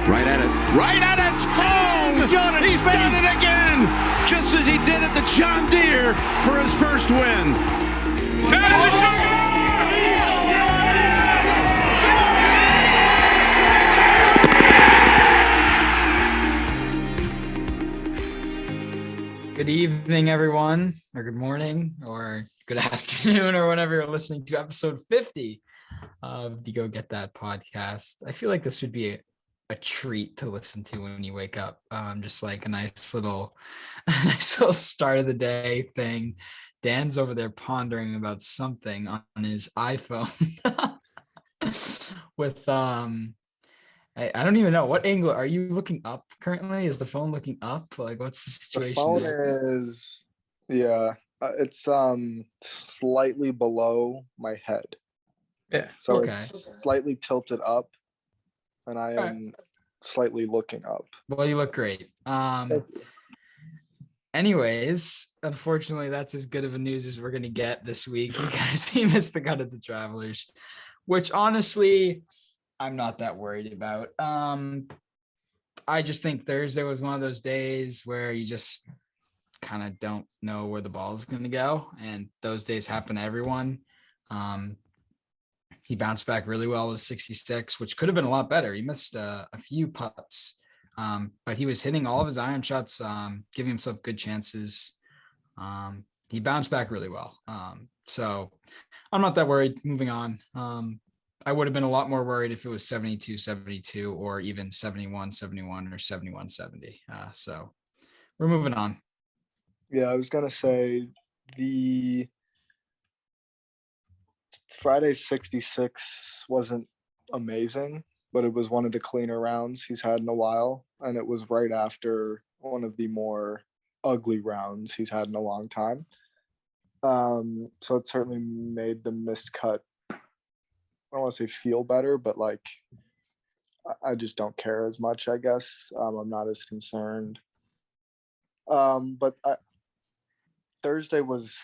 Right at it. Right at it. Oh, he's done it again. Just as he did at the John Deere for his first win. Good evening, everyone, or good morning, or good afternoon, or whenever you're listening to episode 50 of the Go Get That podcast. I feel like this would be a treat to listen to when you wake up. Just like a nice little start of the day thing. Dan's over there pondering about something on his iPhone with I don't even know what angle are you looking up currently? Is the phone looking up? Like, what's the situation? The phone there? is, it's slightly below my head. Yeah. So Okay. it's slightly tilted up, and I am slightly looking up. Well, you look great. Anyways, unfortunately, that's as good of a news as we're gonna get this week because he missed the cut of the Travelers, which honestly, I'm not that worried about. I just think Thursday was one of those days where you just kind of don't know where the ball is going to go. And those days happen to everyone. He bounced back really well with 66, which could have been a lot better. He missed a few putts, but he was hitting all of his iron shots, giving himself good chances. He bounced back really well. So I'm not that worried. Moving on. I would have been a lot more worried if it was 72-72 or even 71-71 or 71-70. So we're moving on. Yeah, I was gonna say the Friday 66 wasn't amazing, but it was one of the cleaner rounds he's had in a while, and it was right after one of the more ugly rounds he's had in a long time. So it certainly made the missed cut, I don't want to say feel better, but like I just don't care as much, I guess. I'm not as concerned. But Thursday was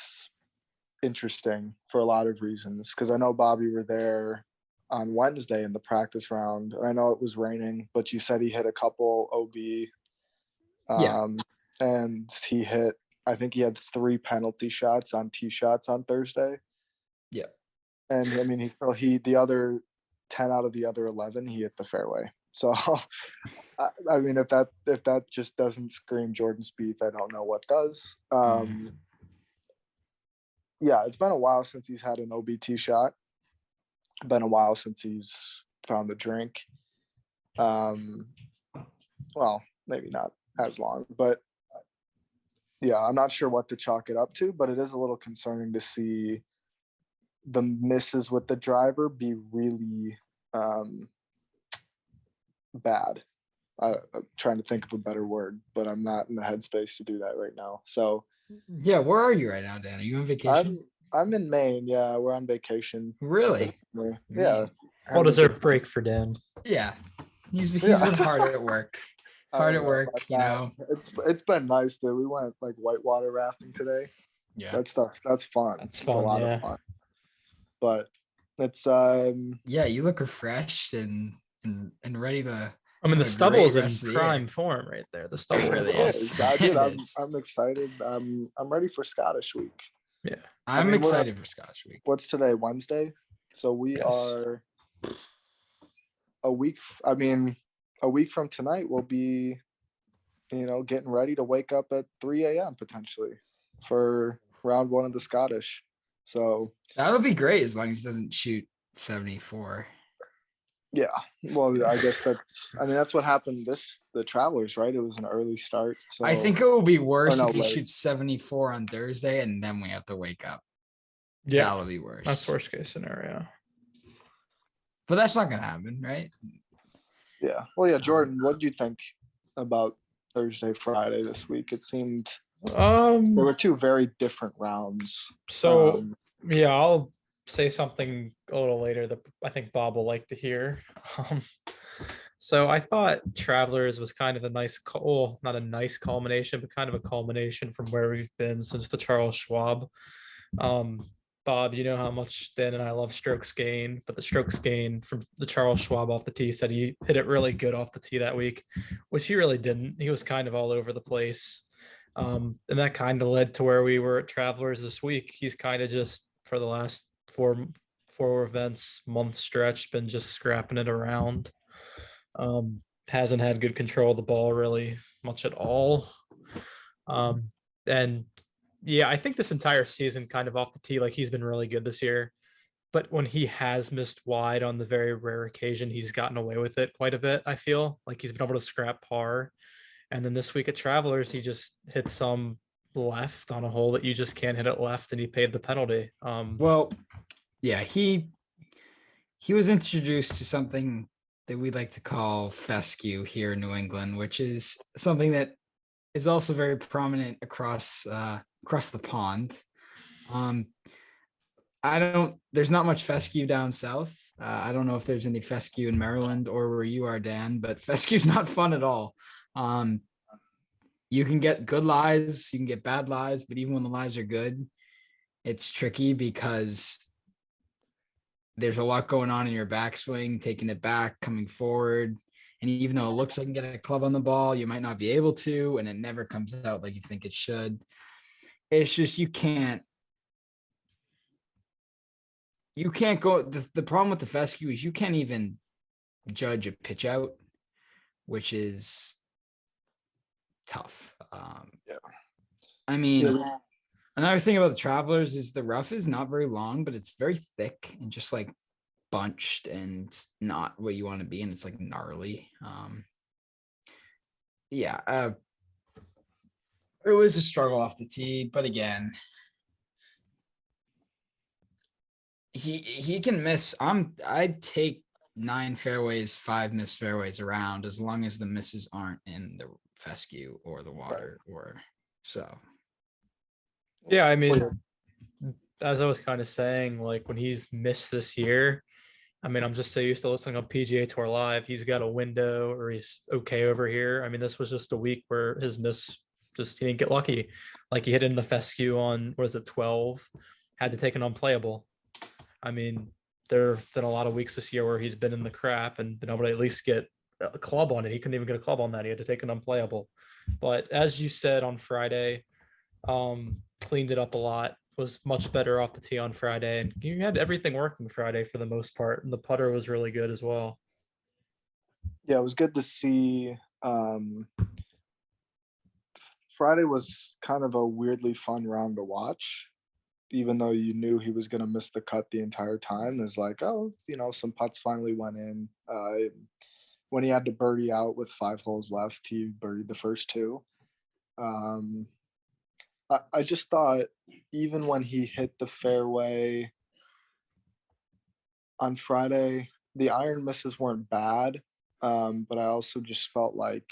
interesting for a lot of reasons because I know Bobby were there on Wednesday in the practice round. I know it was raining, but you said he hit a couple OB. And he hit, I think he had 3 penalty shots on tee shots on Thursday. Yeah. And I mean, the other 10 out of the other 11, he hit the fairway. So, I mean, if that just doesn't scream Jordan Spieth, I don't know what does. Yeah, it's been a while since he's had an OBT shot. Been a while since he's found the drink. Well, maybe not as long, but yeah, I'm not sure what to chalk it up to, but it is a little concerning to see the misses with the driver be really bad. I'm trying to think of a better word, but I'm not in the headspace to do that right now. So yeah, where are you right now, Dan? Are you on vacation? I'm in Maine. Yeah, we're on vacation. Really? Yeah. Well deserved break for Dan. Yeah. He's been hard at work. Hard at work, you know. It's been nice though. We went like whitewater rafting today. Yeah. That's fun. That's it's fun, a lot of fun. But it's yeah, you look refreshed and ready to. I mean, the stubble is in prime form right there. The stubble really is. Dude, I'm excited. I'm ready for Scottish Week. Yeah, I'm excited for Scottish Week. What's today? Wednesday. So we are a week. I mean, a week from tonight, we'll be, getting ready to wake up at 3 a.m. potentially for round 1 of the Scottish. So that'll be great as long as he doesn't shoot 74. Yeah, well, I guess that's what happened the Travelers, right? It was an early start. So I think it will be worse if he shoots 74 on Thursday and then we have to wake up. Yeah, that'll be worse. That's worst case scenario. But that's not gonna happen, right? Yeah. Well, yeah, Jordan, what do you think about Thursday, Friday this week? It seemed there were 2 very different rounds. So yeah, I'll say something a little later that I think Bob will like to hear. So I thought Travelers was kind of a nice, not a nice culmination, but kind of a culmination from where we've been since the Charles Schwab. Bob, you know how much Dan and I love strokes gain, but the strokes gain from the Charles Schwab off the tee said he hit it really good off the tee that week, which he really didn't. He was kind of all over the place. And that kind of led to where we were at Travelers this week. He's kind of just for the last four events month stretch been just scrapping it around. Hasn't had good control of the ball really much at all. And yeah, I think this entire season kind of off the tee, like he's been really good this year. But when he has missed wide on the very rare occasion, he's gotten away with it quite a bit. I feel like he's been able to scrap par. And then this week at Travelers, he just hit some left on a hole that you just can't hit it left, and he paid the penalty. Well, yeah, he was introduced to something that we like to call fescue here in New England, which is something that is also very prominent across the pond. There's not much fescue down south. I don't know if there's any fescue in Maryland or where you are, Dan, but fescue's not fun at all. You can get good lies, you can get bad lies, but even when the lies are good, it's tricky because there's a lot going on in your backswing, taking it back, coming forward. And even though it looks like you can get a club on the ball, you might not be able to, and it never comes out like you think it should. It's just, you can't go. The problem with the fescue is you can't even judge a pitch out, which is tough. Yeah. I mean, another thing about the Travelers is the rough is not very long, but it's very thick and just like bunched and not what you want to be. And it's like gnarly. It was a struggle off the tee, but again, he can miss. I'd take 9 fairways, 5 missed fairways around as long as the misses aren't in the fescue or the water or so. Yeah, I mean, as I was kind of saying, like when he's missed this year, I mean, I'm just so used to listening on PGA Tour Live. He's got a window or he's okay over here. I mean, this was just a week where his miss he didn't get lucky. Like he hit in the fescue on, what is it, 12, had to take an unplayable. I mean, there have been a lot of weeks this year where he's been in the crap and been able to at least get a club on it. He couldn't even get a club on that. He had to take an unplayable. But as you said on Friday, cleaned it up a lot, was much better off the tee on Friday, and you had everything working Friday for the most part, and the putter was really good as well. Yeah, it was good to see. Friday was kind of a weirdly fun round to watch, even though you knew he was going to miss the cut the entire time. It's like, oh, some putts finally went in. When he had to birdie out with 5 holes left, he birdied the first 2. I just thought even when he hit the fairway on Friday, the iron misses weren't bad, but I also just felt like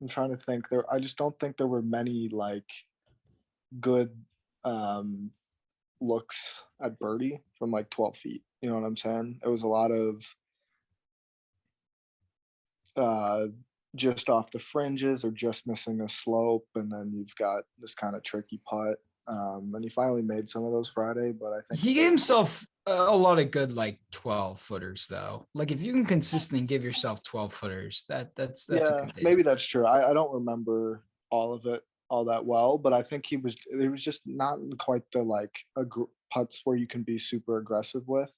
I'm trying to think there. I just don't think there were many like good looks at birdie from like 12 feet. You know what I'm saying? It was a lot of just off the fringes or just missing a slope, and then you've got this kind of tricky putt. And he finally made some of those Friday, but I think he gave himself a lot of good like 12 footers though. Like if you can consistently give yourself 12 footers, that's yeah, maybe that's true. I don't remember all of it all that well, but I think it was just not quite the like putts where you can be super aggressive with.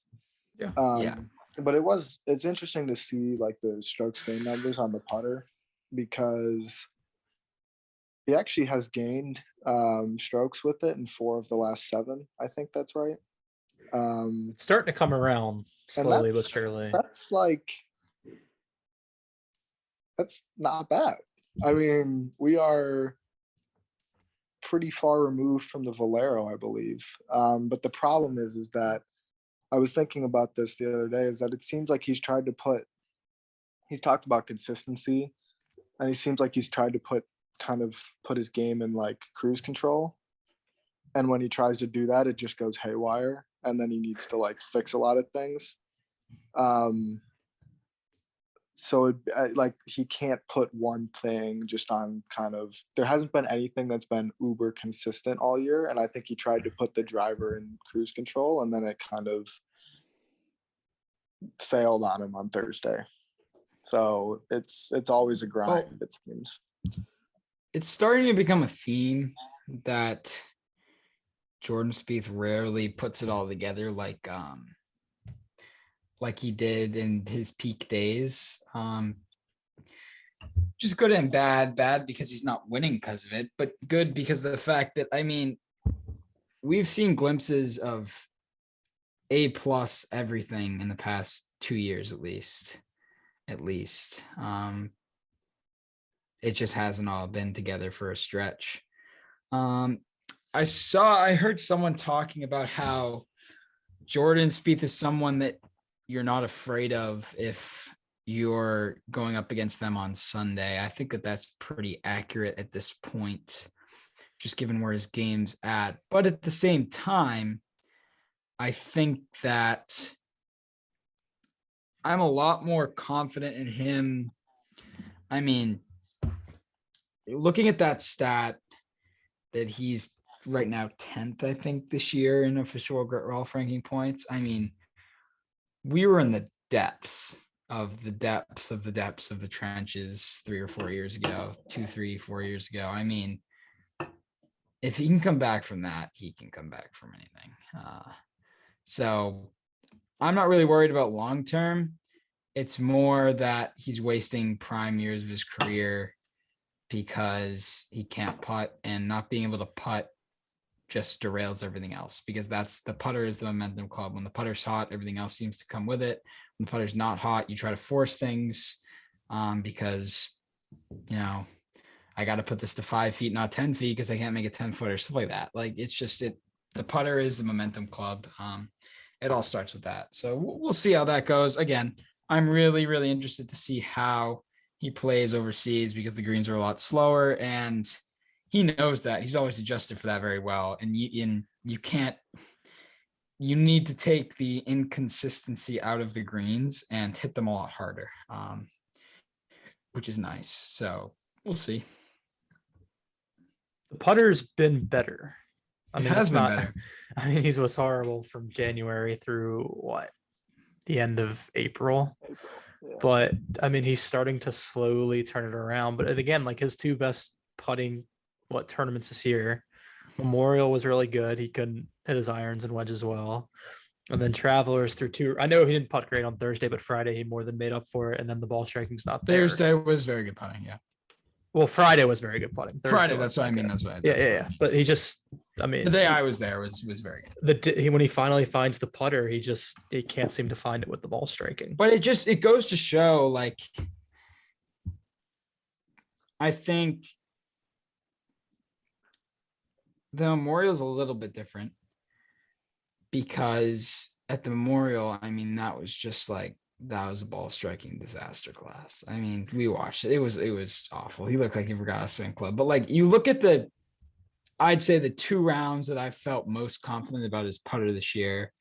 Yeah. But it's interesting to see like the strokes gain numbers on the putter, because he actually has gained strokes with it in 4 of the last 7. I think that's right. It's starting to come around slowly but surely. That's not bad. I mean, we are pretty far removed from the Valero, I believe. But the problem is that I was thinking about this the other day, is that it seems like he's talked about consistency, and he seems like he's tried to put his game in like cruise control. And when he tries to do that, it just goes haywire, and then he needs to like fix a lot of things. so like he can't put one thing just on kind of. There hasn't been anything that's been uber consistent all year, and I think he tried to put the driver in cruise control, and then it kind of failed on him on Thursday. So it's always a grind, it seems. It's starting to become a theme that Jordan Spieth rarely puts it all together like he did in his peak days. Just good and bad. Bad because he's not winning because of it, but good because of the fact that, I mean, we've seen glimpses of A+ everything in the past 2 years at least. It just hasn't all been together for a stretch. I heard someone talking about how Jordan Spieth is someone that you're not afraid of if you're going up against them on Sunday. I think that that's pretty accurate at this point, just given where his game's at. But at the same time, I think that I'm a lot more confident in him. I mean, looking at that stat that he's right now 10th, I think, this year in official golf ranking points. I mean, we were in the depths of the trenches 3 or 4 years ago, 2, 3, 4 years ago. I mean, if he can come back from that, he can come back from anything. So I'm not really worried about long-term. It's more that he's wasting prime years of his career because he can't putt, and not being able to putt just derails everything else, because the putter is the momentum club. When the putter's hot, everything else seems to come with it. When the putter's not hot, you try to force things because, I got to put this to 5 feet, not 10 feet, because I can't make a 10-footer, stuff like that. Like, it's just the putter is the momentum club. It all starts with that. So we'll see how that goes. Again, I'm really, really interested to see how he plays overseas, because the greens are a lot slower, and he knows that. He's always adjusted for that very well. And you need to take the inconsistency out of the greens and hit them a lot harder, which is nice. So we'll see. The putter's been better. It has been better. I mean, he was horrible from January through the end of April. Yeah. But I mean, he's starting to slowly turn it around. But again, like his two best putting tournaments this year, Memorial was really good. He couldn't hit his irons and wedges well. And then Travelers through 2. I know he didn't putt great on Thursday, but Friday he more than made up for it. And then the ball striking's not there. Thursday was very good putting. Yeah. Well, Friday was very good putting. Friday, that's what I mean. That's what. Yeah. But he just, I mean, the day I was there was very good. When he finally finds the putter, he can't seem to find it with the ball striking. But it goes to show, like, I think the Memorial is a little bit different, because at the Memorial, I mean, that was a ball striking disaster class. I mean, we watched it. It was awful. He looked like he forgot a swing club. But like, you look at I'd say the 2 rounds that I felt most confident about his putter this year,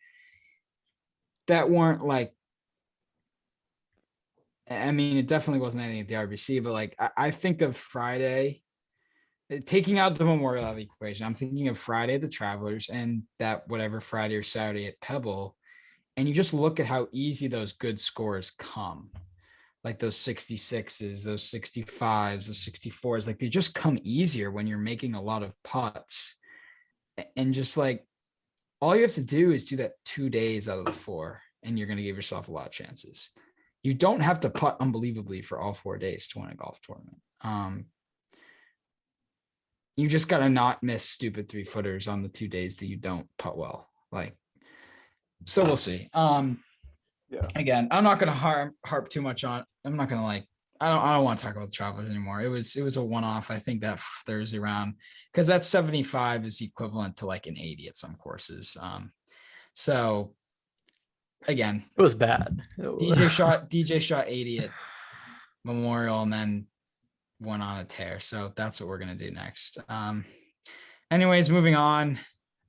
that weren't like, I mean, it definitely wasn't anything at the RBC, but like, I think of Friday, taking out the Memorial out of the equation, I'm thinking of Friday at the Travelers, and that whatever Friday or Saturday at Pebble. And you just look at how easy those good scores come, like those 66s, those 65s, those 64s, like they just come easier when you're making a lot of putts. And just like, all you have to do is do that 2 days out of the 4, and you're going to give yourself a lot of chances. You don't have to putt unbelievably for all 4 days to win a golf tournament. You just got to not miss stupid 3-footers on the 2 days that you don't putt well. Like, so we'll see. Yeah. Again, I'm not going to harp too much on. I'm not going to I don't want to talk about the Travelers anymore. It was a one-off. I think that Thursday round, because that 75 is equivalent to like an 80 at some courses. So again, it was bad. DJ shot 80 at Memorial, and then went on a tear. So that's what we're going to do next. Anyways, moving on.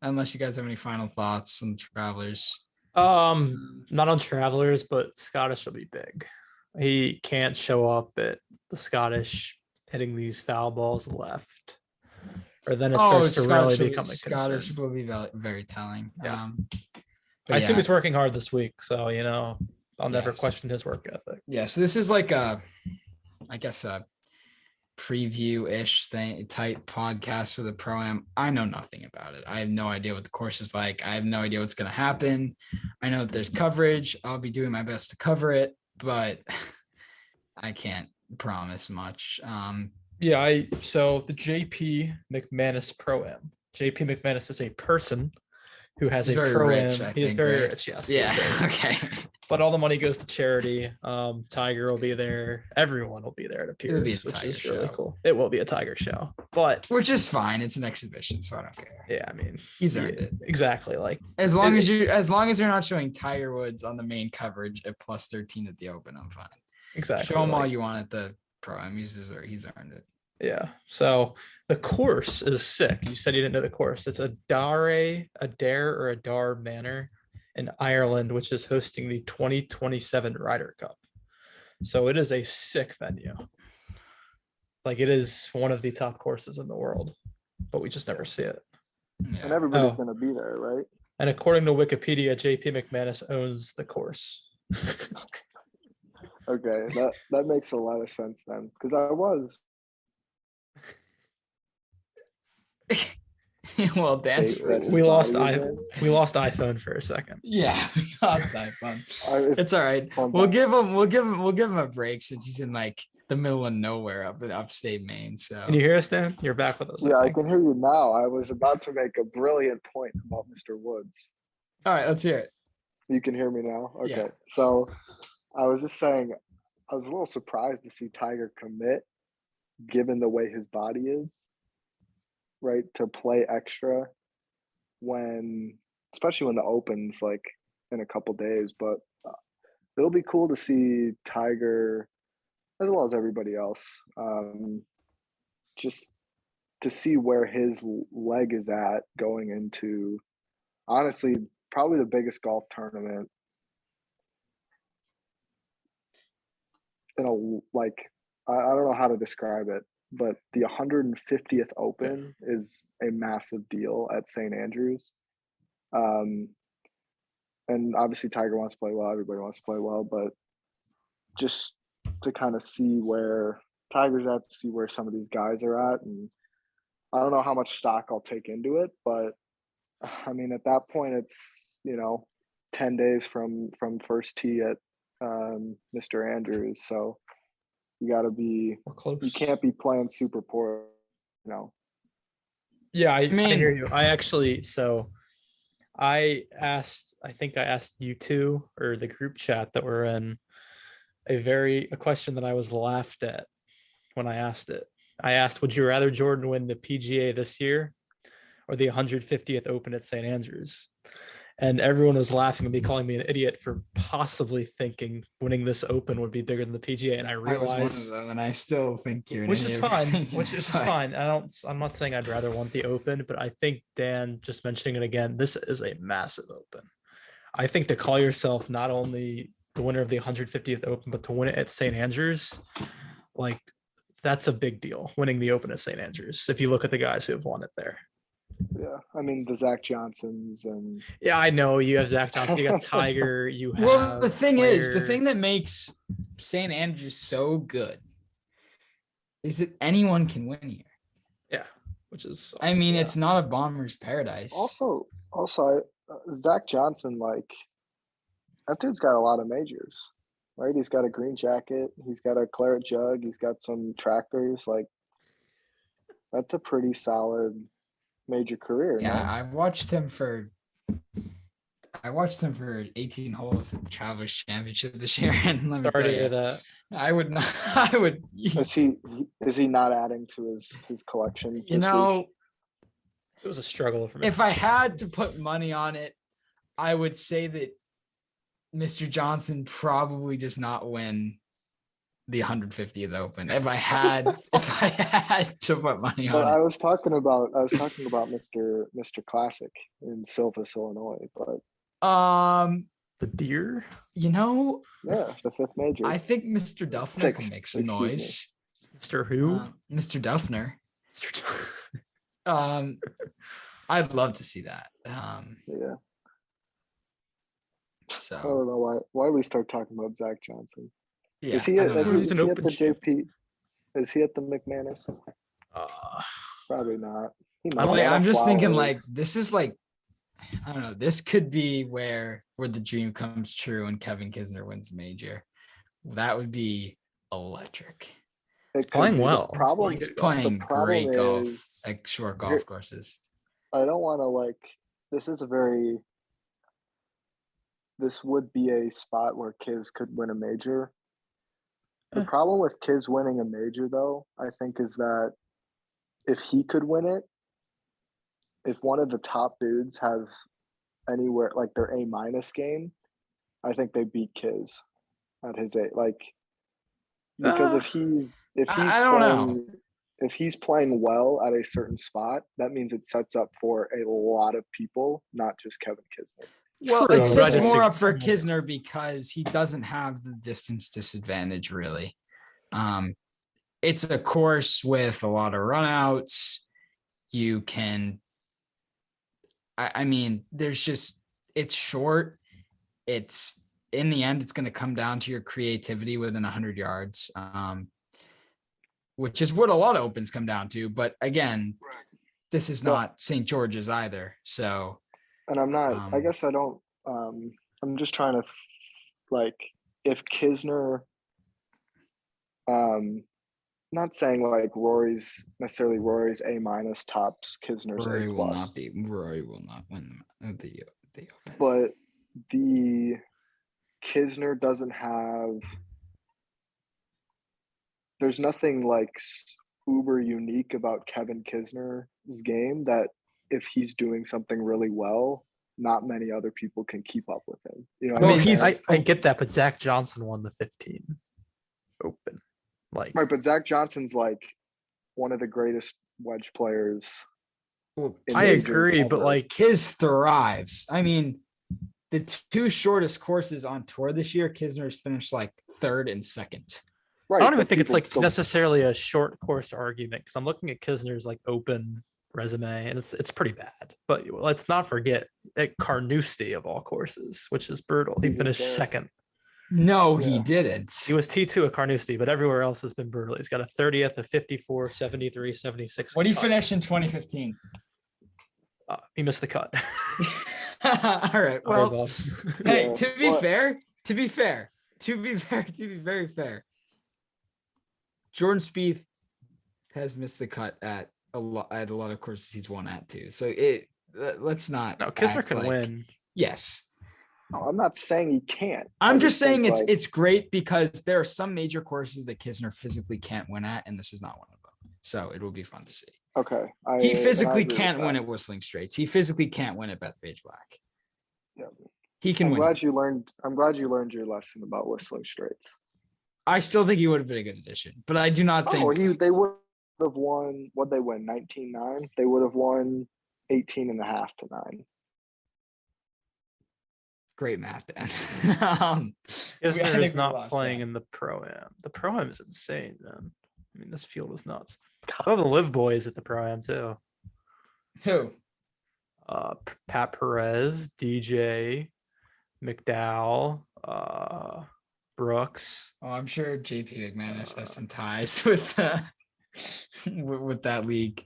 Unless you guys have any final thoughts on the Travelers. Not on Travelers, but Scottish will be big. He can't show up at the Scottish hitting these foul balls left, or then it starts to really become a Scottish concern. will be very telling. Yeah. But I assume he's working hard this week, so I'll never Yes. question his work ethic. Yeah, so this is like a preview-ish thing type podcast for the Pro-Am. I know nothing about it. I have no idea what the course is like. I have no idea what's going to happen. I know that there's coverage. I'll be doing my best to cover it, but I can't promise much. So the JP McManus Pro-Am. JP McManus is a person who has He's a very Pro-Am. rich, I He is think, very right? rich, yes. Yeah, okay. But all the money goes to charity. Tiger will be there. Everyone will be there, it appears, be a which Tiger is really show. cool. It will be a Tiger show, but Which is fine. It's an exhibition, so I don't care. yeah, I mean, He's earned it. Exactly. Like As long as you're not showing Tiger Woods on the main coverage at plus 13 at the Open, I'm fine. exactly. Show him all like, you want at the Pro-Am. He's earned it. Yeah. So the course is sick. You said you didn't know the course. It's Adair or Adar Manor in Ireland, which is hosting the 2027 Ryder Cup. So it is a sick venue. Like it is one of the top courses in the world, but we just never see it. And Yeah. everybody's going to be there, right? And according to Wikipedia, JP McManus owns the course. Okay, that makes a lot of sense then, because I was. Well, that's We lost iPhone for a second. Yeah, we lost iPhone. It's all right. fun We'll fact. give him a break since he's in like the middle of nowhere up in upstate Maine. So Can you hear us, Dan? You're back with us. Yeah, I think. can hear you now. I was about to make a brilliant point about Mr. Woods. all right, let's hear it. You can hear me now? Okay. Yeah. So I was just saying, I was a little surprised to see Tiger commit, given the way his body is, right? To play extra especially when the Open's like in a couple days. But it'll be cool to see Tiger, as well as everybody else, just to see where his leg is at going into, honestly, probably the biggest golf tournament I don't know how to describe it, but the 150th Open is a massive deal at St. Andrews. And obviously Tiger wants to play well, everybody wants to play well, but just to kind of see where Tiger's at, to see where some of these guys are at. And I don't know how much stock I'll take into it, but I mean, at that point, it's, 10 days from first tee at Mr. Andrews. So you got to be, We're close. you can't be playing super poor, Yeah, I mean- hear you. I think I asked you two or the group chat that we're in a question that I was laughed at when I asked it. I asked, would you rather Jordan win the PGA this year or the 150th Open at St. Andrews? And everyone was laughing at me, calling me an idiot for possibly thinking winning this Open would be bigger than the PGA. And I I was one realized, of them, and I still think you're an which is idiot. fine, which is fine. I'm not saying I'd rather want the Open, but I think Dan just mentioning it again, this is a massive Open. I think to call yourself not only the winner of the 150th Open, but to win it at St. Andrews, like that's a big deal, winning the Open at St. Andrews. If you look at the guys who have won it there. Yeah. I mean, the Zach Johnsons and Yeah, I know you have Zach Johnson, you got Tiger, you have. Well, the thing Player. that makes St. Andrews so good is that anyone can win here. Yeah, which is. I mean, yeah. it's not a bomber's paradise. also Zach Johnson, like, that dude's got a lot of majors, right? He's got a green jacket. He's got a claret jug. He's got some tractors. Like, that's a pretty solid major career. Yeah, no? I watched him for 18 holes at the Travelers Championship this year, and let me Sorry to tell hear you, that. I would not. I would. Is he not adding to his collection? You this week? know, It was a struggle for me. if I had to put money on it, I would say that Mr. Johnson probably does not win the 150th Open. If I had to put money But on I it. was talking about Mr. Classic in Silvis, Illinois. But The Deer. You know, Yeah, the 5th major. I think Mr. Duffner can Sixth, make some excuse me. noise. Mr. Who? Mr. Duffner. Mr. I'd love to see that. Yeah. I So don't know why we start talking about Zach Johnson. yeah, Is he I at, don't know. He's is an he at open the champ. JP? Is he at the McManus? Uh, Probably not. He I might. don't- Like, I'm just thinking Flowers. like this is like, I don't know. This could be where the dream comes true and Kevin Kisner wins major. That would be electric. It could playing be. well. The problem, He's playing the problem great golf, is- like short golf here- courses. I don't want to this would be a spot where Kiz could win a major. The problem with Kiz winning a major, though, I think, is that if he could win it, if one of the top dudes has anywhere like their A- game, I think they beat Kiz at his A. Like, because if he's I don't know. if he's playing well at a certain spot, that means it sets up for a lot of people, not just Kevin Kisner. Well, True, it but sets I more disagree. up for Kisner because he doesn't have the distance disadvantage, really. It's a course with a lot of runouts. You can, I mean, it's short. It's in the end, it's going to come down to your creativity within 100 yards, which is what a lot of opens come down to. But again, this is not St. George's either. So, And I'm not, I guess I don't, I'm just trying to, like, if Kisner, not saying like Rory's A- tops Kisner's Rory A+. will not win the open. But the Kisner doesn't have, there's nothing like uber unique about Kevin Kisner's game that if he's doing something really well, not many other people can keep up with him. You know, what well, I'm he's- saying? I get that, but Zach Johnson won the 15 Open. Like, Right, but Zach Johnson's like one of the greatest wedge players. Well, in I majors agree, but ever. like, Kiz thrives. I mean, the two shortest courses on tour this year, Kisner's finished like third and second. Right, I don't even but think it's people like still- necessarily a short course argument because I'm looking at Kisner's like open resume and it's pretty bad. But let's not forget at Carnoustie of all courses, which is brutal. He He was finished there. second. No, he Yeah. didn't. He was T2 at Carnoustie, but everywhere else has been brutal. He's got a 30th, a 54, 73, 76. What did he cut. finish in 2015? He missed the cut. All right. Sorry, Well, Bob. hey, Yeah, to be well- fair, to be very fair, Jordan Spieth has missed the cut at a lot of courses he's won at too. So let's not. No, Kisner act can like- win. Yes, No, I'm not saying he can't. I'm I just saying think, like, it's great because there are some major courses that Kisner physically can't win at, and this is not one of them. So it will be fun to see. okay. He and I physically agree with can't win that. at Whistling Straits. He physically can't win at Bethpage Black. Yeah. He can I'm win. glad you learned your lesson about Whistling Straits. I still think he would have been a good addition, but I do not think. Oh, they would have won. What they win? 19-9. They would have won 18.5 to 9. Great math, Dan. I Kisner think is we not lost playing that. in the Pro-Am. The Pro-Am is insane, man. I mean, this field is nuts. Oh, the Live Boys at the Pro-Am too. Who? Pat Perez, DJ, McDowell, Brooks. Oh, I'm sure JP McManus has some ties with with that league.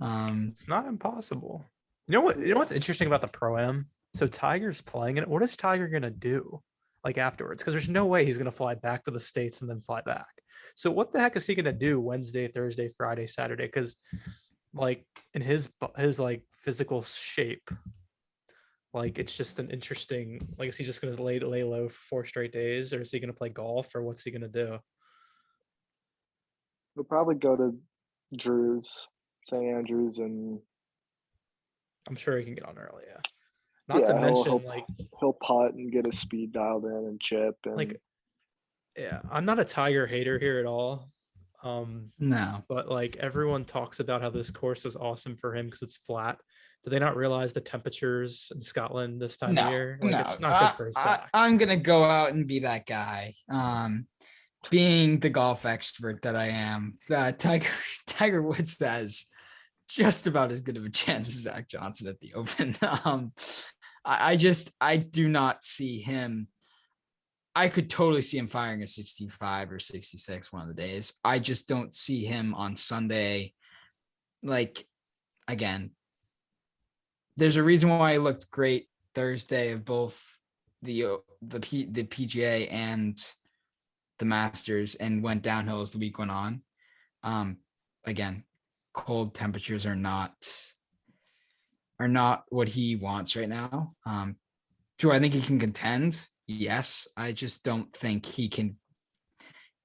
It's not impossible. You know what? You know what's interesting about the Pro-Am? So Tiger's playing in it. What is Tiger gonna do like afterwards? Because there's no way he's gonna fly back to the States and then fly back. So what the heck is he gonna do Wednesday, Thursday, Friday, Saturday? Because like in his like physical shape, like it's just an interesting. Like, is he just gonna lay low for 4 straight days, or is he gonna play golf, or what's he gonna do? We'll probably go to St. Andrews, and I'm sure he can get on early. Yeah. Not to Yeah, mention like he'll putt and get his speed dialed in and chip. And like yeah, I'm not a Tiger hater here at all. No. But like everyone talks about how this course is awesome for him because it's flat. Do they not realize the temperatures in Scotland this time of No, year? Like, no, it's not good for his back. I'm gonna go out and be that guy. Being the golf expert that I am, Tiger Woods has just about as good of a chance as Zach Johnson at the Open. I do not see him. I could totally see him firing a 65 or 66 one of the days. I just don't see him on Sunday. Like, again, there's a reason why he looked great Thursday of both the PGA and the Masters, and went downhill as the week went on. Again, cold temperatures are not what he wants right now. Do I think he can contend? Yes. I just don't think he can.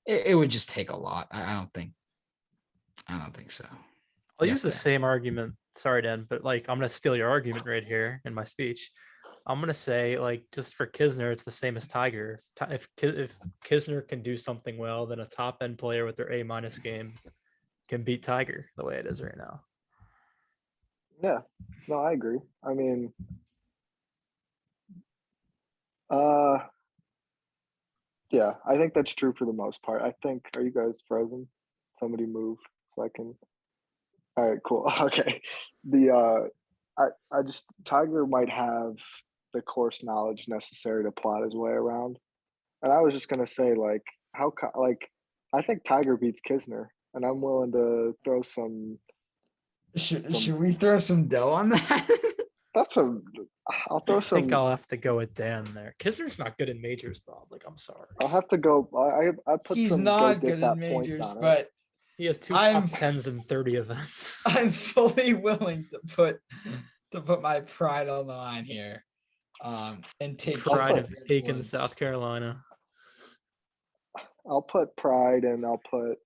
It would just take a lot. I don't think so. I'll use the same argument. Sorry, Dan, but like, I'm going to steal your argument right here in my speech. I'm going to say, like, just for Kisner, it's the same as Tiger. If Kisner can do something well, then a top end player with their A- game can beat Tiger the way it is right now. Yeah, no, I agree. I mean, yeah, I think that's true for the most part. I think, are you guys frozen? Somebody move so I can. All right, cool. Okay. I just, Tiger might have the course knowledge necessary to plot his way around. And I was just going to say, like, I think Tiger beats Kisner, and I'm willing to throw some. Should we throw some dough on that? I'll throw some. I think I'll have to go with Dan there. Kisner's not good in majors, Bob. Like, I'm sorry. I'll have to go. I put He's some. not go get good that in points majors, on it. but He has two top 10s in 30 events. I'm fully willing to put my pride on the line here, and take Pride of Aiken, Woods. South Carolina. I'll put pride, and I'll put.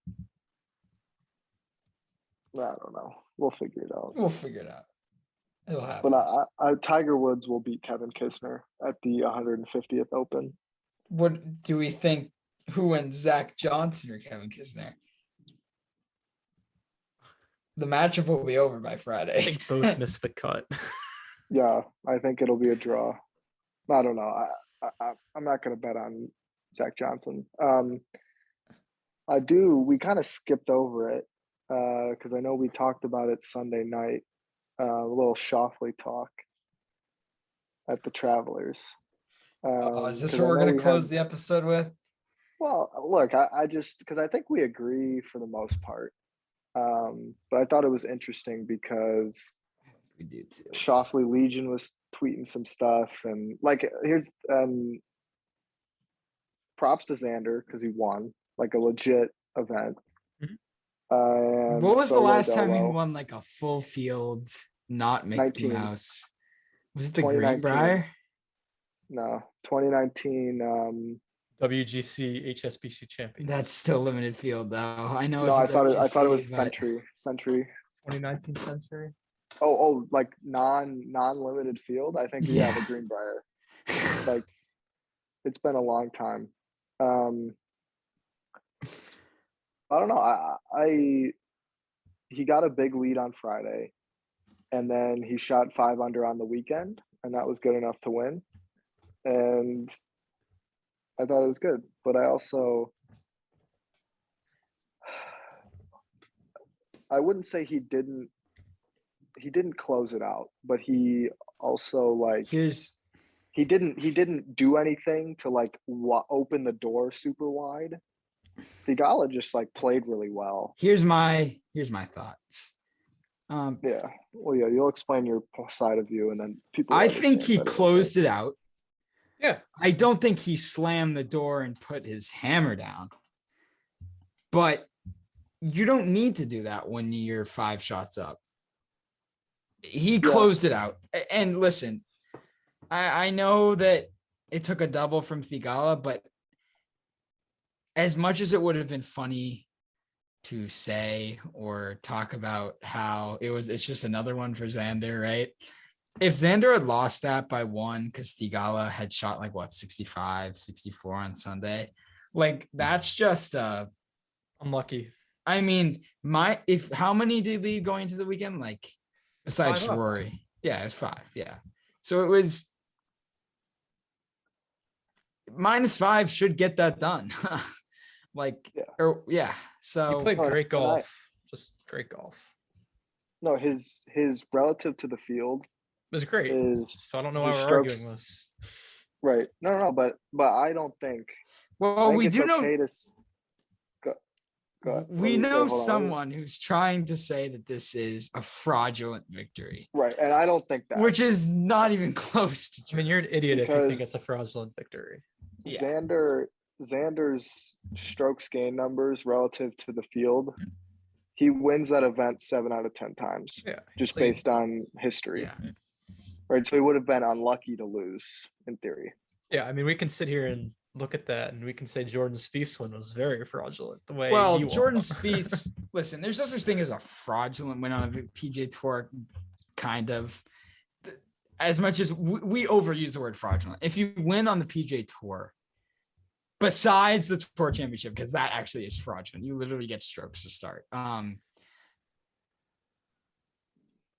I don't know. We'll figure it out. We'll figure it out. It'll happen. But I Tiger Woods will beat Kevin Kisner at the 150th Open. What do we think? Who wins, Zach Johnson or Kevin Kisner? The matchup will be over by I Friday. think both missed the cut. Yeah, I think it'll be a draw. I don't know. I'm not going to bet on Zach Johnson. We kind of skipped over it because I know we talked about it Sunday night. A little Shoffley talk at the Travelers. Is this what we're going to close the episode with? Well, look, I just because I think we agree for the most part. But I thought it was interesting because We do too. Shoffley Legion was tweeting some stuff, and like here's props to Xander because he won like a legit event. What was the Solo last time he Dolo, won like a full field, not Mickey 19. Mouse? Was it the 2019. Greenbrier? No, 2019. WGC HSBC champion. That's still limited field though. I know. No, I it's thought it was WGC, Century. 2019 Century. Oh, like non-limited field. I think Yeah. the Greenbrier. Like, it's been a long time. I don't know. He got a big lead on Friday, and then he shot 5 under on the weekend, and that was good enough to win. And I thought it was good, but I wouldn't say he didn't close it out, but he also like he didn't do anything to like open the door super wide. Theegala just like played really well. Here's my thoughts. Yeah. Well, yeah, you'll explain your side of view, and then people. I think he closed it out. Yeah. I don't think he slammed the door and put his hammer down. But you don't need to do that when you're 5 shots up. He closed it out. And listen, I know that it took a double from Theegala, but as much as it would have been funny to say or talk about how it's just another one for Xander, right? If Xander had lost that by 1 because Theegala had shot like 65, 64 on Sunday, like that's just Unlucky. I mean, how many did he lead going into the weekend? Like besides 5 up. Rory. Yeah, it was 5. Yeah. So it was -5 should get that done. Like, Yeah. or yeah. He So played Oh, great and golf. Just great golf. No, his relative to the field It was great. is So I don't know why his we're arguing strokes. this. Right. No, but I don't think. I well, think we it's do know okay to. Go, we know hold on. someone who's trying to say that this is a fraudulent victory, Right, and I don't think that. which is not even close to I true. mean, you're an idiot if you think Because- it's a fraudulent victory. Yeah. Xander's strokes gain numbers relative to the field, he wins that event 7 out of 10 times, Yeah. just played- based on history. Yeah. Right, so he would have been unlucky to lose in theory. Yeah, I mean, we can sit here and look at that, and we can say Jordan Spieth's win was very fraudulent. The way Well, he won. Jordan Spieth, listen, there's no such thing as a fraudulent win on a PGA Tour, kind of. As much as we overuse the word fraudulent. If you win on the PGA Tour, besides the Tour Championship, because that actually is fraudulent, you literally get strokes to start.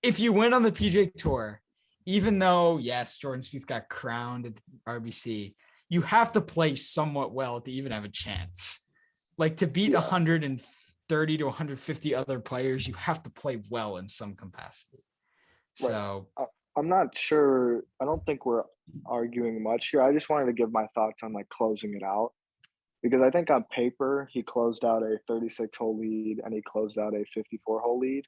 If you win on the PGA Tour, even though, yes, Jordan Spieth got crowned at the RBC, you have to play somewhat well to even have a chance. Like, to beat 130 to 150 other players, you have to play well in some capacity. Right. So I'm not sure. I don't think we're arguing much here. I just wanted to give my thoughts on like closing it out, because I think on paper he closed out a 36-hole lead and he closed out a 54-hole lead.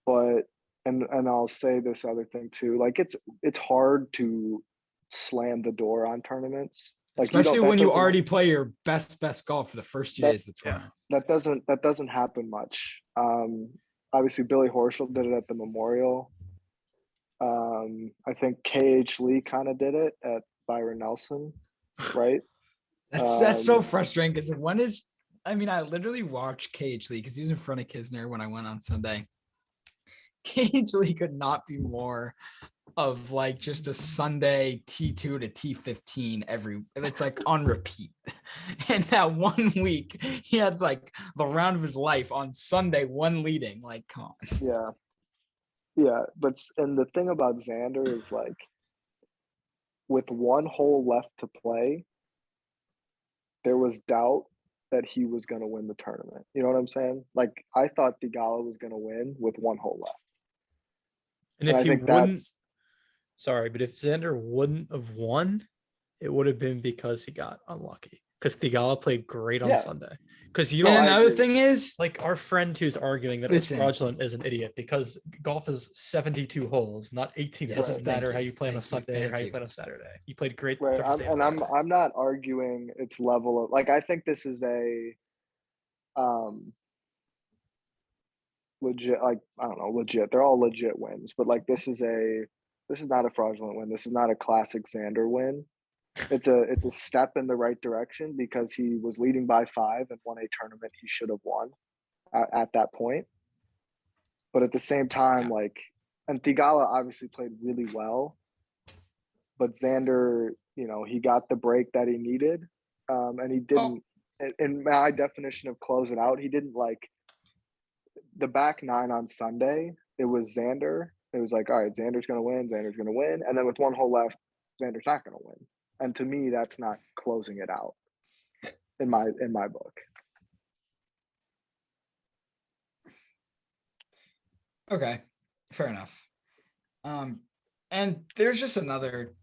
But and I'll say this other thing too. Like, it's hard to slam the door on tournaments. Like, especially when you doesn't- already play your best golf for the first 2 days of the tournament. that doesn't happen much. Obviously Billy Horschel did it at the Memorial. I think KH Lee kind of did it at Byron Nelson, right? That's so frustrating, because I literally watched KH Lee because he was in front of Kisner when I went on Sunday. KH Lee could not be more of like just a Sunday T2 to T15 it's like on repeat. And that 1 week he had like the round of his life on Sunday, one leading. Like, come on. Yeah, but and the thing about Xander is, like, with 1 hole left to play, there was doubt that he was going to win the tournament. You know what I'm saying? Like, I thought Theegala was going to win with 1 hole left. And if I he think wouldn't, that's sorry, but if Xander wouldn't have won, it would have been because he got unlucky. Because Theegala played great on Yeah. Sunday. Because you And know, another agree. thing is, like our friend who's arguing that it's Listen. fraudulent is an idiot, because golf is 72 holes, not 18. It Yes, doesn't thank matter how you, you play on a thank you, Sunday or thank how you you. play on a Saturday. You played great right. Thursday. and Friday. I'm not arguing its level of, like, I think this is a legit, like, I don't know, legit. They're all legit wins, but like this is not a fraudulent win. This is not a classic Xander win. It's a step in the right direction, because he was leading by 5 and won a tournament he should have won at that point. But at the same time, like, and Theegala obviously played really well, but Xander, he got the break that he needed, and he didn't. In my definition of close it out, he didn't, like, the back 9 on Sunday. It was Xander. It was like, all right, Xander's going to win. Xander's going to win, and then with 1 hole left, Xander's not going to win. And to me, that's not closing it out in my book. okay, fair enough. And there's just another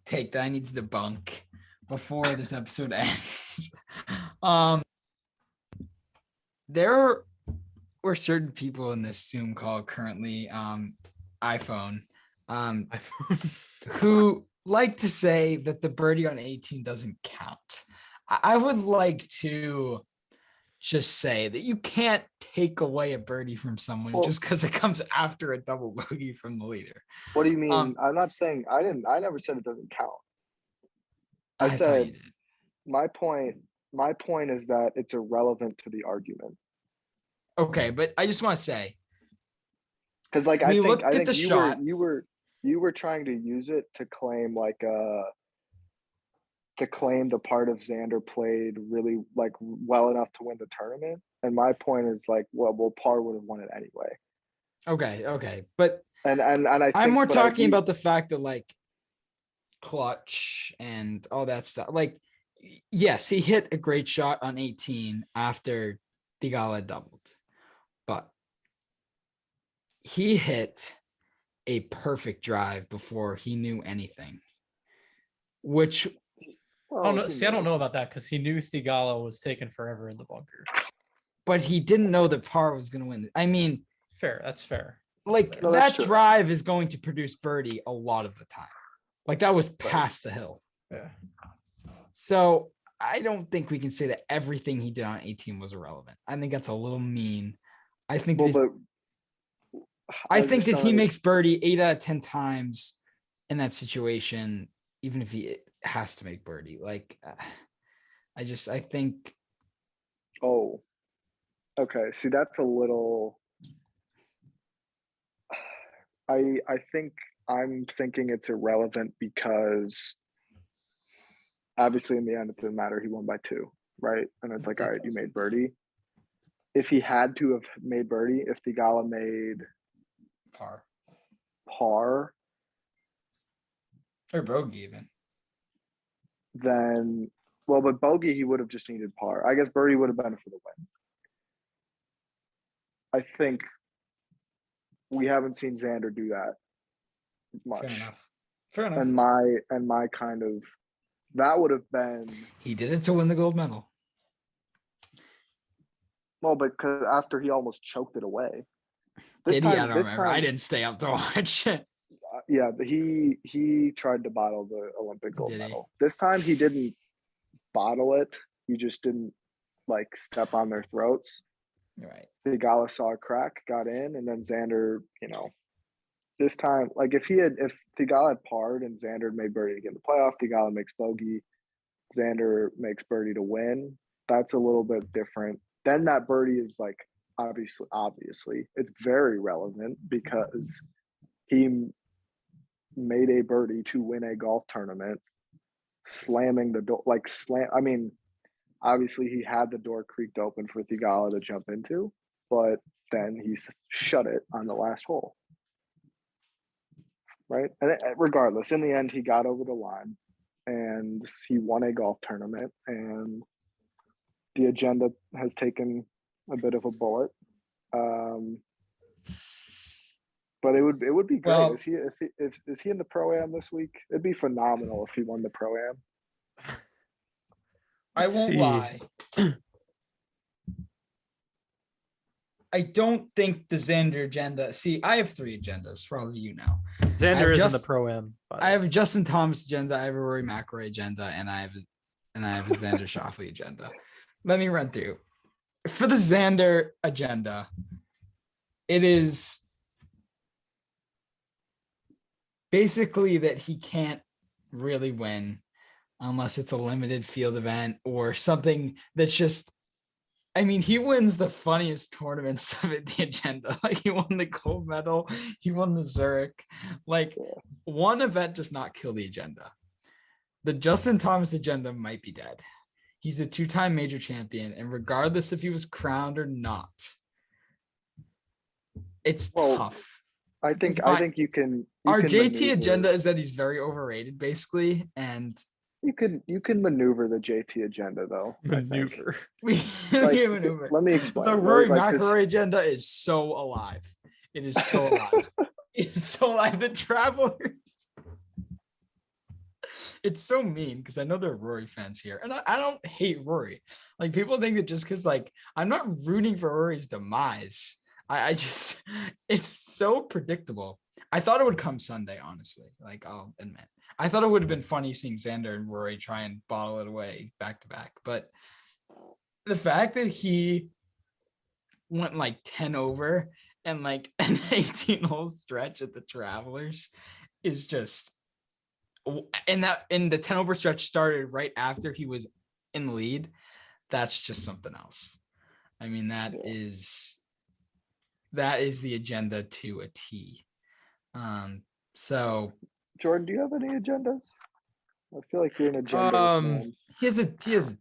take that I need to debunk before this episode ends. There were certain people in this Zoom call currently, iPhone, who like to say that the birdie on 18 doesn't count. I would like to just say that you can't take away a birdie from someone just because it comes after a double bogey from the leader. What do you mean? I'm not saying I never said it doesn't count. I thought said you did. my point is that it's irrelevant to the argument. Okay, but I just want to say, because, like, We I looked at think the shot. you were trying to use it to claim, like, to claim the part of Xander played really, like, well enough to win the tournament. And my point is, like, well, Parr would have won it anyway. Okay. But And I think I'm more but I talking do- about the fact that like clutch and all that stuff. Like, yes, he hit a great shot on 18 after Theegala doubled, but he hit a perfect drive before he knew anything, which well, I don't know. he See, I don't knew. know about that because he knew Thigala was taking forever in the bunker. but he didn't know that par was going to win. I mean, Fair. That's fair. like No, that's that true. drive is going to produce birdie a lot of the time. Like that was past the hill. Yeah. So I don't think we can say that everything he did on 18 was irrelevant. I think that's a little mean. I think Well, that but I think just that don't he makes birdie 8 out of 10 times in that situation, even if he has to make birdie. Like, I think. Oh, okay. See, that's a little. I think I'm thinking it's irrelevant because obviously in the end it didn't matter. He won by 2, right? And it's like, all right, you made birdie. If he had to have made birdie, if Theegala made Par par, or bogey even. then but bogey he would have just needed par. I guess birdie would have been for the win. I think we haven't seen Xander do that much. Fair enough. And my kind of that would have been He did it to win the gold medal. well, because after he almost choked it away. Did he? I don't remember. I didn't stay up to watch. Yeah, he tried to bottle the Olympic gold Did he? medal. This time he didn't bottle it. He just didn't like step on their throats. You're right. Theegala saw a crack, got in, and then Xander, this time, like if Theegala had parred and Xander made birdie to get in the playoff, Theegala makes bogey, Xander makes birdie to win. That's a little bit different. Then that birdie is like obviously it's very relevant because he made a birdie to win a golf tournament, slamming the door I mean, obviously he had the door creaked open for Theegala to jump into, but then he shut it on the last hole. Right? And regardless, in the end, he got over the line and he won a golf tournament, and the agenda has taken a bit of a bullet. But it would be great. Well, Is he in the Pro-Am this week? It'd be phenomenal if he won the Pro-Am. I won't lie. I don't think the Xander agenda. See, I have 3 agendas for all of you now. Xander is in the Pro-Am. I have a Justin Thomas agenda. I have a Rory McIlroy agenda, and I have a Xander Schauffele agenda. Let me run through. For the Xander agenda, it is basically that he can't really win unless it's a limited field event or something that's just. I mean, he wins the funniest tournaments of it, the agenda. Like he won the gold medal, he won the Zurich. Like one event does not kill the agenda. The Justin Thomas agenda might be dead. He's a 2-time major champion, and regardless if he was crowned or not, it's tough. I think you can. Our JT agenda is that he's very overrated, basically, and you can maneuver the JT agenda though. Maneuver. Maneuver. Let me explain. The Rory McIlroy agenda is so alive. It is so alive. It's so alive. The Travelers. It's so mean because I know there are Rory fans here, and I don't hate Rory. Like people think that just because I'm not rooting for Rory's demise. I just it's so predictable. I thought it would come Sunday, honestly. Like I'll admit. I thought it would have been funny seeing Xander and Rory try and bottle it away back to back. But the fact that he went 10 over and an 18-hole stretch at the Travelers is just and the 10 over stretch started right after he was in the lead. That's just something else. I mean, that is the agenda to a T. So Jordan, do you have any agendas? I feel like you're an agenda man. He has a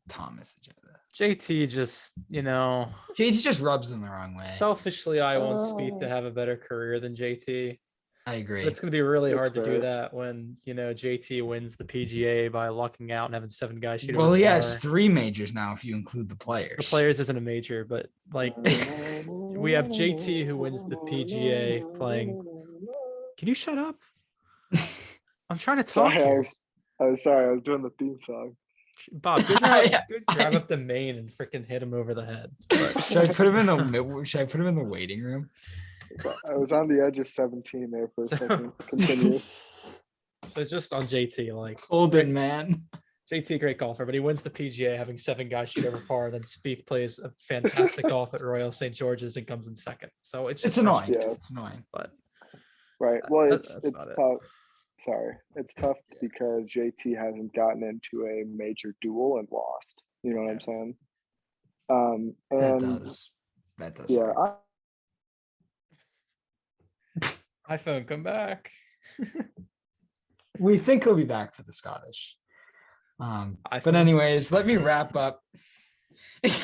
Thomas agenda. JT just, JT just rubs him the wrong way. selfishly, I want Spieth to have a better career than JT. I agree. But it's going to be really That's hard to do fair. that when, JT wins the PGA by lucking out and having 7 guys shoot Well, over he par. has 3 majors now if you include the players. The players isn't a major, but like we have JT who wins the PGA playing. Can you shut up? I'm trying to talk Sorry, here. I was sorry. I was doing the theme song. Bob, go drive up to Maine and freaking hit him over the head. But Should I put him in the waiting room? I was on the edge of 17 there for a second. Continue. So just on JT, like Golden man. JT, great golfer, but he wins the PGA having 7 guys shoot over par. Then Spieth plays a fantastic golf at Royal St. George's and comes in second. So it's annoying. Yeah. It's annoying. But Right. Well, that's it's about it. tough. Sorry, it's tough because JT hasn't gotten into a major duel and lost. You know what I'm saying? That does. Yeah, hurt. iPhone, come back. We think he'll be back for the Scottish. But anyways, let me wrap up. Taking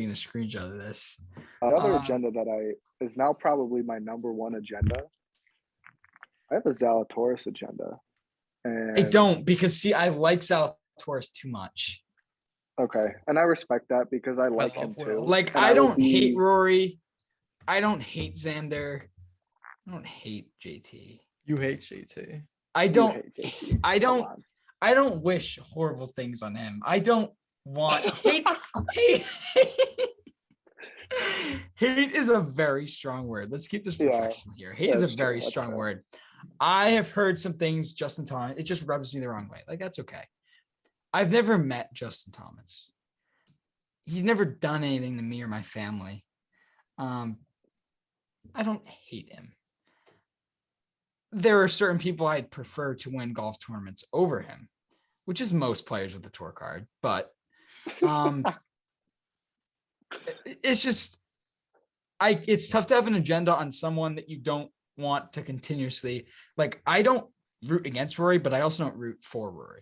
a screenshot of this. another agenda that is now probably my number one agenda. I have a Zalatoris agenda. And I don't, because I like Zalatoris too much. Okay, and I respect that because I like him love too. Will. Like, And I will don't hate Rory. I don't hate Xander. I don't hate JT. You hate JT. I You don't. hate JT. I Come don't. on. I don't wish horrible things on him. I don't want hate. Hate is a very strong word. Let's keep this Yeah, professional here. Hate is a that's true. very That's strong fair. word. I have heard some things, Justin Thomas. It just rubs me the wrong way. Like, that's okay. I've never met Justin Thomas. He's never done anything to me or my family. I don't hate him. There are certain people I'd prefer to win golf tournaments over him, which is most players with the tour card. But it's just, it's tough to have an agenda on someone that you don't want to continuously, like, I don't root against Rory, but I also don't root for Rory.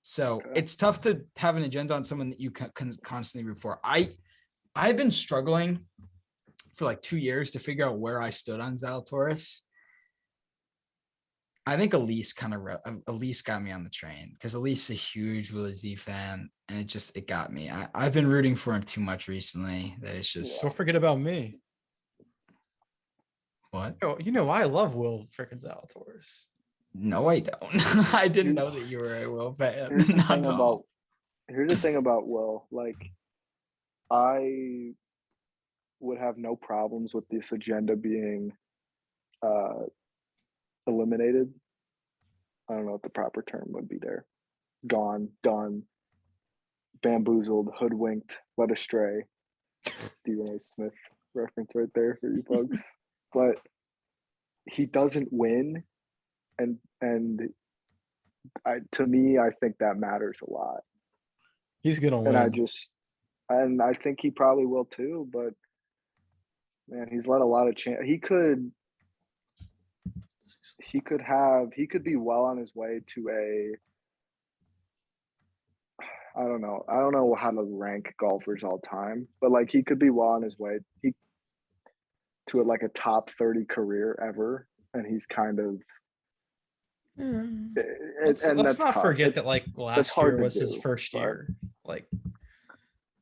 So it's tough to have an agenda on someone that you can constantly root for. I've been struggling for like 2 years to figure out where I stood on Zalatoris. I think Elise got me on the train because Elise is a huge Willie Z fan, and it got me. I've been rooting for him too much recently. That it's just Don't forget about me. what? I love Will freaking Zalatoris. No, I don't. I didn't know that you were a Will fan. Here's the Not thing at all. about Will. Like, I would have no problems with this agenda being eliminated. I don't know what the proper term would be there. Gone, done, bamboozled, hoodwinked, led astray. Stephen A. Smith reference right there for you folks. But he doesn't win, and to me, I think that matters a lot. He's gonna win. And I think he probably will too. But man, he's let a lot of chance. He could be well on his way to I don't know how to rank golfers all time, but like he could be well on his way to a top 30 career ever, and he's kind of Let's not forget that like last year was his first year. Like,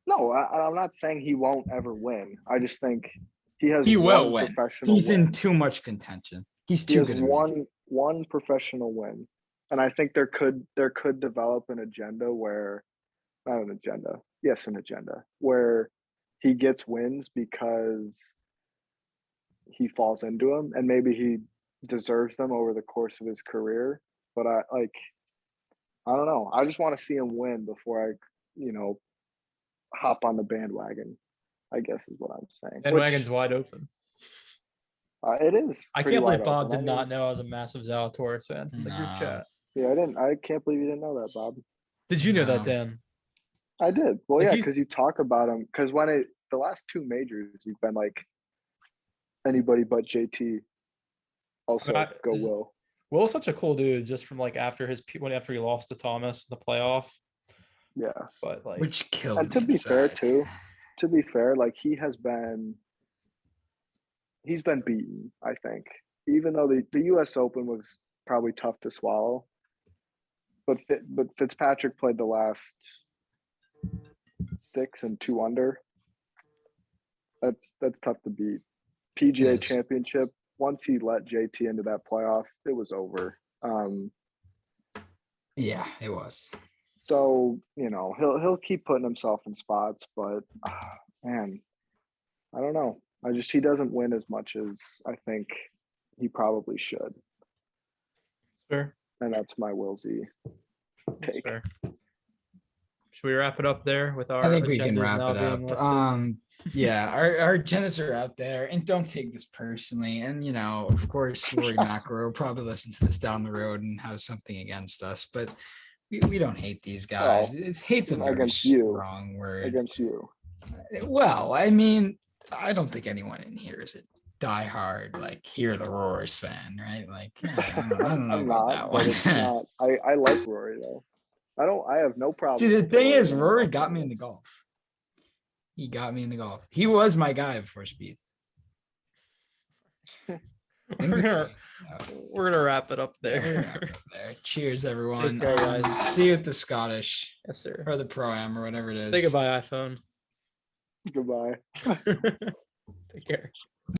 no, I'm not saying he won't ever win. I just think He will win. Professional He's win. in too much contention. He's He too has good. to win. one professional win, and I think there could develop an agenda where, not an agenda, yes, an agenda where he gets wins because he falls into them, and maybe he deserves them over the course of his career. But I don't know. I just want to see him win before I, hop on the bandwagon, I guess is what I'm saying. bandwagon's wide open. It is. I pretty can't believe wide Bob open. did not know I was a massive Zalatoris fan from the group Nah. chat. Yeah, I can't believe you didn't know that, Bob. Did you know No. that, Dan? I did. Well, Like yeah, he's- because you talk about him. Because the last 2 majors, you've been like anybody but JT. Also, go is- Will. Will's such a cool dude. Just from like after he lost to Thomas in the playoff, Yeah. But like, which killed And to me be fair inside. too, like he's been beaten, I think. Even though the US Open was probably tough to swallow. But Fitzpatrick played the last 6 and 2 under. That's tough to beat. PGA It is. Championship, once he let JT into that playoff, it was over. Yeah, it was. So, he'll keep putting himself in spots, but man, I don't know. He doesn't win as much as I think he probably should. fair. And that's my Willsy That's take. fair. Should we wrap it up there with our I think we can agendas wrap now it being up. listed? Yeah, our agendas are out there, and don't take this personally. And of course, Rory McIlroy will probably listen to this down the road and have something against us, but we don't hate these guys. Hate's a very Against you. strong word. Against you. Well, I mean, I don't think anyone in here is a diehard like Hear the Roars fan, right? Like, I don't know I'm about not, that but one. it's not. I like Rory though. I have no problem. See, the with thing is, winning Rory golf got me into tournaments. golf. He got me into golf. He was my guy before Spieth. We're gonna wrap it up Yeah, we're gonna there. wrap it up there. Cheers, everyone. Take care, guys. See you at the Scottish Yes, sir. or the Pro-Am or whatever it is. Say goodbye, iPhone. Goodbye. Take care.